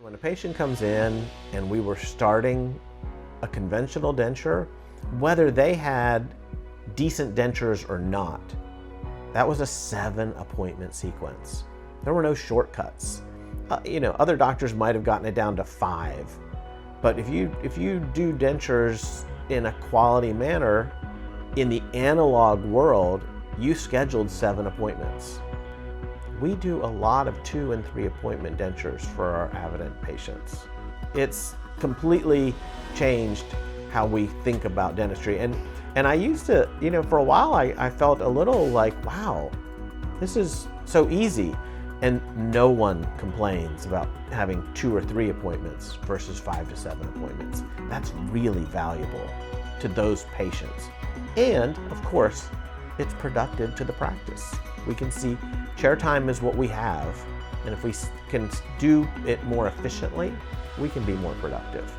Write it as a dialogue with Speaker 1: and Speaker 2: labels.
Speaker 1: When a patient comes in and we were starting a conventional denture, whether they had decent dentures or not, that was a 7-appointment sequence. There were no shortcuts. Other doctors might have gotten it down to 5, but if you do dentures in a quality manner, in the analog world, you scheduled 7 appointments. We do a lot of 2- and 3-appointment dentures for our Avident patients. It's completely changed how we think about dentistry. And I used to, for a while I felt a little like, wow, this is so easy. And no one complains about having 2 or 3 appointments versus 5 to 7 appointments. That's really valuable to those patients. And of course, it's productive to the practice. We can see chair time is what we have, and if we can do it more efficiently, we can be more productive.